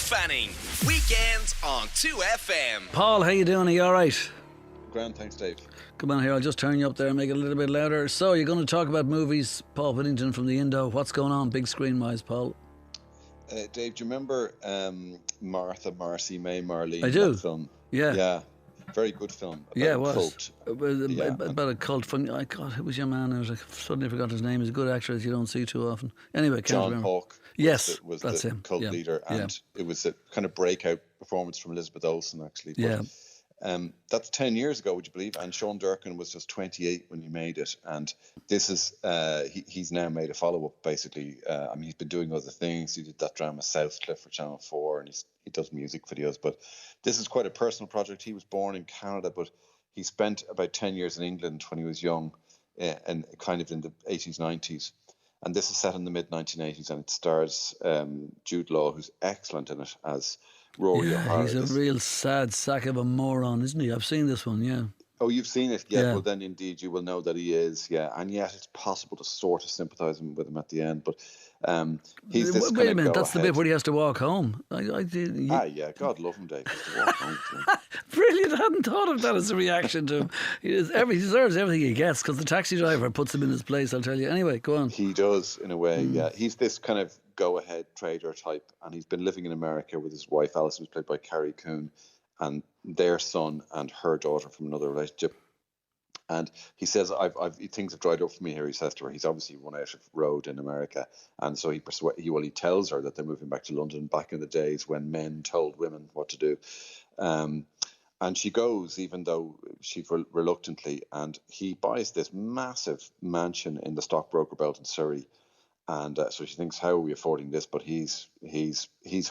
Fanning. Weekends on 2FM. Paul, how you doing? Are you all right? Grand, thanks, Dave. Come on here, I'll just turn you up there and make it a little bit louder. So, you're going to talk about movies. Paul Whittington from the Indo. What's going on big screen-wise, Paul? Dave, do you remember Martha, Marcy, May, Marlene? I do. That film? Yeah. Yeah. Very good film. Yeah, it was. Cult. It was Yeah. about a cult. God, who was your man? I suddenly forgot his name. He's a good actor that you don't see too often. Anyway, can't John remember. Hawke Yes, was that's the him. cult Yeah. leader, and it was a kind of breakout performance from Elizabeth Olsen, actually. But, that's 10 years ago, would you believe? And Sean Durkin was just 28 when he made it. And this is, he's now made a follow-up, basically. He's been doing other things. He did that drama Southcliffe for Channel 4, and he does music videos. But this is quite a personal project. He was born in Canada, but he spent about 10 years in England when he was young, and kind of in the 80s, 90s. And this is set in the mid-1980s, and it stars Jude Law, who's excellent in it, as Rory O'Hara. He's a real sad sack of a moron, isn't he? I've seen this one, yeah. Oh, you've seen it? Yeah. Yeah. Well, then indeed you will know that he is, yeah. And yet it's possible to sort of sympathise with him at the end. But he's this Wait a minute, that's the bit where he has to walk home. yeah, God love him, Dave. He has to walk home, yeah. Brilliant, I hadn't thought of that as a reaction to him. He deserves everything he gets because the taxi driver puts him in his place, I'll tell you. Anyway, go on. He does, in a way, yeah. He's this kind of go-ahead trader type, and he's been living in America with his wife, Alice, who's played by Carrie Coon, and their son and her daughter from another relationship. And he says, things have dried up for me here, he says to her. He's obviously run out of road in America. And so he tells her that they're moving back to London back in the days when men told women what to do. And she goes, even though she reluctantly, and he buys this massive mansion in the stockbroker belt in Surrey. And so she thinks, how are we affording this? But he's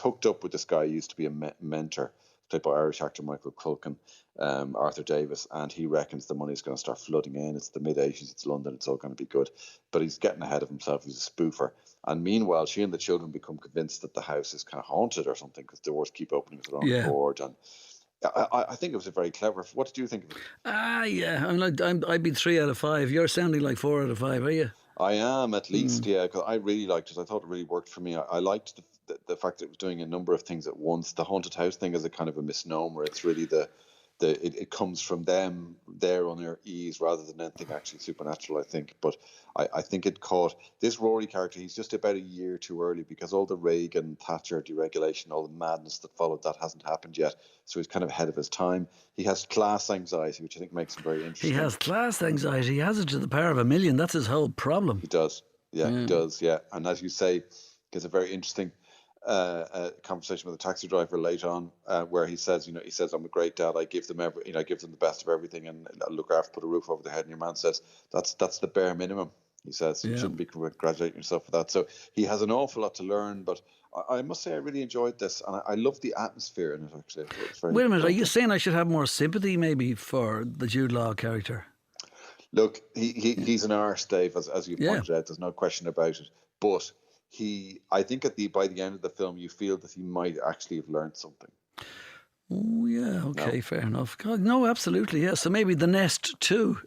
hooked up with this guy who used to be a mentor, played by Irish actor Michael Culkin, Arthur Davis, and he reckons the money's going to start flooding in. It's the mid-80s, it's London, it's all going to be good. But he's getting ahead of himself, he's a spoofer. And meanwhile, she and the children become convinced that the house is kind of haunted or something because doors keep opening with their own accord. And I think it was a very clever. What did you think of it? Yeah, I'd be 3 out of 5. You're sounding like 4 out of 5, are you? I am, at least, yeah, because I really liked it. I thought it really worked for me. I liked the fact that it was doing a number of things at once. The haunted house thing is a kind of a misnomer. It's really it comes from them there on their ease rather than anything actually supernatural, I think. But I think it caught this Rory character. He's just about a year too early because all the Reagan, Thatcher deregulation, all the madness that followed, that hasn't happened yet. So he's kind of ahead of his time. He has class anxiety, which I think makes him very interesting. He has class anxiety. He has it to the power of a million. That's his whole problem. He does. Yeah, he does. Yeah. And as you say, there's a very interesting a conversation with a taxi driver later on, where he says, I'm a great dad. I give them I give them the best of everything, and I look after, put a roof over their head. And your man says that's the bare minimum. He says you shouldn't be congratulating yourself for that. So he has an awful lot to learn. But I must say I really enjoyed this, and I love the atmosphere in it. Actually, wait a minute. Are you saying I should have more sympathy maybe for the Jude Law character? Look, he's an arse, Dave, as you pointed out. There's no question about it. But I think by the end of the film, you feel that he might actually have learned something. Oh, yeah, okay, fair enough. God, no, absolutely, yeah. So maybe The Nest too.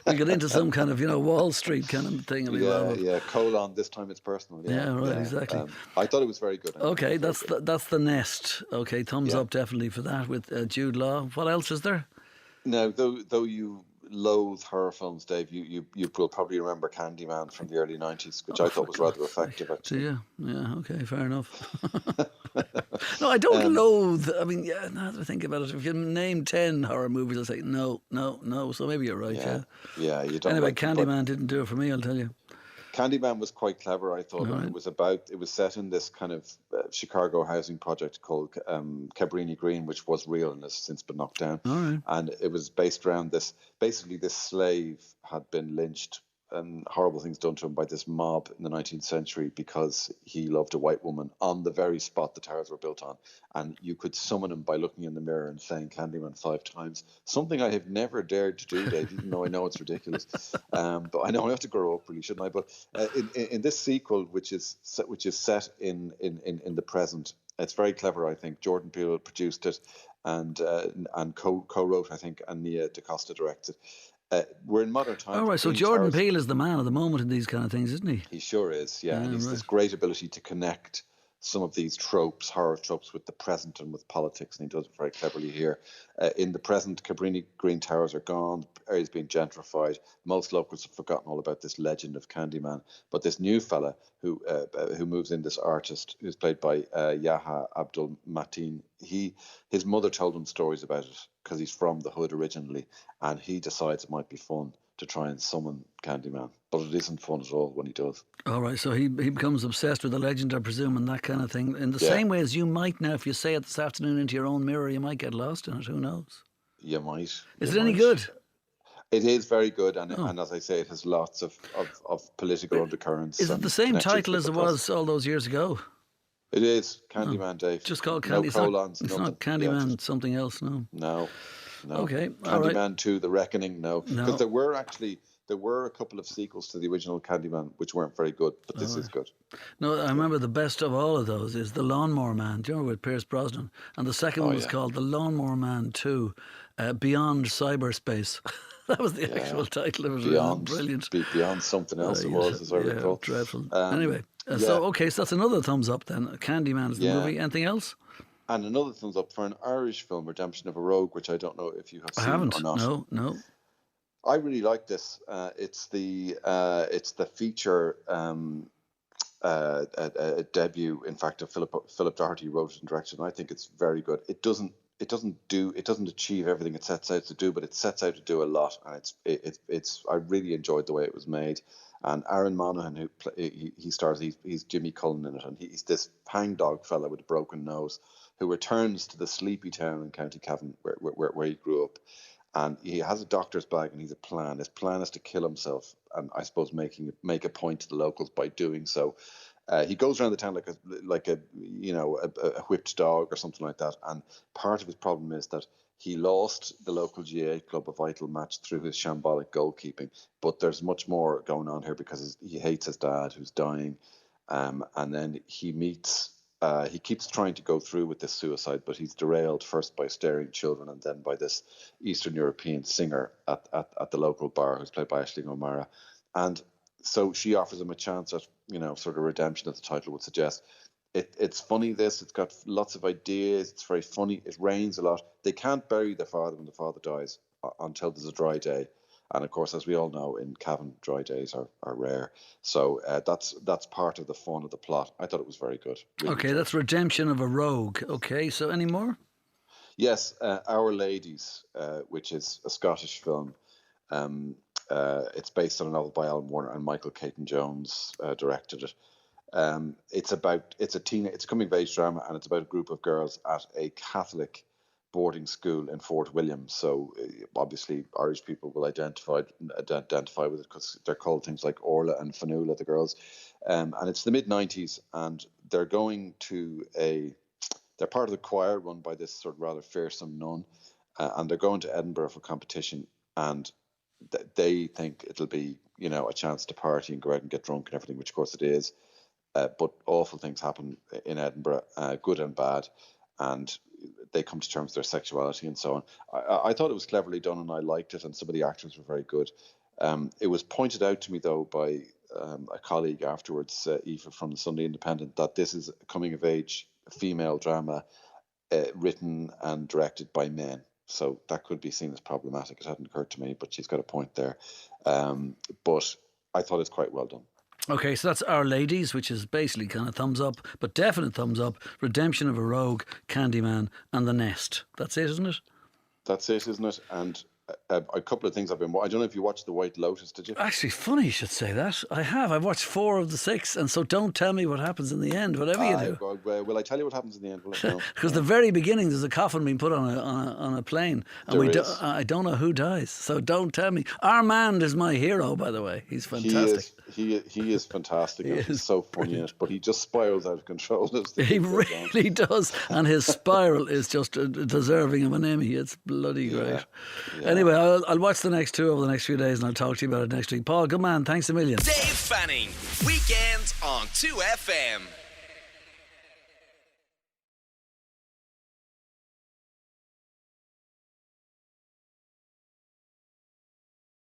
we get into some kind of, Wall Street kind of thing. This time it's personal. Exactly. I thought it was very good. Okay, that's The Nest. Okay, thumbs up definitely for that with Jude Law. What else is there? Now, though you loathe horror films, Dave, you will probably remember Candyman from the early 90s, which I thought was rather effective, actually. Yeah, okay, fair enough. No, I don't loathe. I mean, now that I think about it, if you name 10 horror movies, I'll say no. So maybe you're right, Yeah, you don't. Anyway, like Candyman didn't do it for me, I'll tell you. Candyman was quite clever, I thought. Right. It was set in this kind of Chicago housing project called Cabrini Green, which was real and has since been knocked down. All right. And it was based around this. Basically, this slave had been lynched and horrible things done to him by this mob in the 19th century because he loved a white woman on the very spot the towers were built on. And you could summon him by looking in the mirror and saying Candyman 5 times. Something I have never dared to do, Dave, even though I know it's ridiculous. But I know I have to grow up, really, shouldn't I? But in this sequel, which is set in the present, it's very clever, I think. Jordan Peele produced it and co-wrote, I think, and Nia DaCosta directed. We're in modern times. All right, so Jordan Peele is the man of the moment in these kind of things, isn't he? He sure is, yeah. And he's right. this great ability to connect some of these tropes, horror tropes, with the present and with politics, and he does it very cleverly here. In the present, Cabrini Green Towers are gone, the area's been gentrified. Most locals have forgotten all about this legend of Candyman. But this new fella who moves in, this artist who's played by Yaha Abdul Mateen, his mother told him stories about it because he's from the hood originally, and he decides it might be fun to try and summon Candyman. But it isn't fun at all when he does. All right, so he becomes obsessed with the legend, I presume, and that kind of thing. In the same way as you might now, if you say it this afternoon into your own mirror, you might get lost in it. Who knows? You might. Is it any good? It is very good, and as I say, it has lots of political undercurrents. Is it the same title as it was all those years ago? It is Candyman, Dave. Just called Candy. No colons. It's not Candyman, something else. No. Okay. All right. Candyman 2: The Reckoning. No, because there were a couple of sequels to the original Candyman which weren't very good, but this is good. No, I remember the best of all of those is The Lawnmower Man. Do you remember with Pierce Brosnan? And the second one was called The Lawnmower Man 2, Beyond Cyberspace. That was the actual title. It was brilliant. Beyond something else it was, as I recall. Dreadful. Anyway, so that's another thumbs up then. Candyman is the movie. Anything else? And another thumbs up for an Irish film, Redemption of a Rogue, which I don't know if you have seen or not. No. I really like this. It's the feature debut, in fact, of Philip Doherty wrote it and directed, and I think it's very good. It doesn't achieve everything it sets out to do, but it sets out to do a lot, and it's I really enjoyed the way it was made. And Aaron Monaghan, he stars, he's Jimmy Cullen in it, and he's this hangdog fella with a broken nose who returns to the sleepy town in County Cavan where he grew up. And he has a doctor's bag, and he's a plan. His plan is to kill himself, and I suppose make a point to the locals by doing so. He goes around the town like a whipped dog or something like that. And part of his problem is that he lost the local GA club a vital match through his shambolic goalkeeping. But there's much more going on here because he hates his dad, who's dying, and then he meets. He keeps trying to go through with this suicide, but he's derailed first by staring children and then by this Eastern European singer at the local bar, who's played by Aisling O'Mara. And so she offers him a chance at, sort of redemption, as the title would suggest. It's funny, it's got lots of ideas. It's very funny. It rains a lot. They can't bury their father when the father dies until there's a dry day. And of course, as we all know, in Cavan, dry days are rare. So that's part of the fun of the plot. I thought it was very good. Really okay, that's Redemption of a Rogue. Okay, so any more? Yes, Our Ladies, which is a Scottish film. It's based on a novel by Alan Warner, and Michael Caton Jones directed it. It's a coming of age drama, and it's about a group of girls at a Catholic boarding school in Fort William. So obviously Irish people will identify with it because they're called things like Orla and Fanula, the girls. And it's the mid-90s, and they're part of the choir run by this sort of rather fearsome nun, and they're going to Edinburgh for competition, and they think it'll be, a chance to party and go out and get drunk and everything, which of course it is. But awful things happen in Edinburgh, good and bad, and they come to terms with their sexuality and so on. I thought it was cleverly done, and I liked it, and some of the actors were very good. It was pointed out to me, though, by a colleague afterwards, Aoife from the Sunday Independent, that this is a coming-of-age female drama written and directed by men. So that could be seen as problematic. It hadn't occurred to me, but she's got a point there. But I thought it's quite well done. Okay, so that's Our Ladies, which is basically kind of thumbs up, but definite thumbs up. Redemption of a Rogue, Candyman, and The Nest. That's it, isn't it? That's it, isn't it? And a couple of things I don't know if you watched The White Lotus, did you? Actually, funny you should say that. I have. I've watched 4 of the 6, and so don't tell me what happens in the end, whatever you do. Will I tell you what happens in the end? Because the very beginning, there's a coffin being put on a plane, and I don't know who dies, so don't tell me. Armand is my hero, by the way. He's fantastic. He is fantastic. He's so funny in it, but he just spirals out of control. He really does, and his spiral is just deserving of an Emmy. It's bloody great. Yeah. Anyway, I'll watch the next 2 over the next few days, and I'll talk to you about it next week. Paul, good man. Thanks a million. Dave Fanning, weekends on 2FM.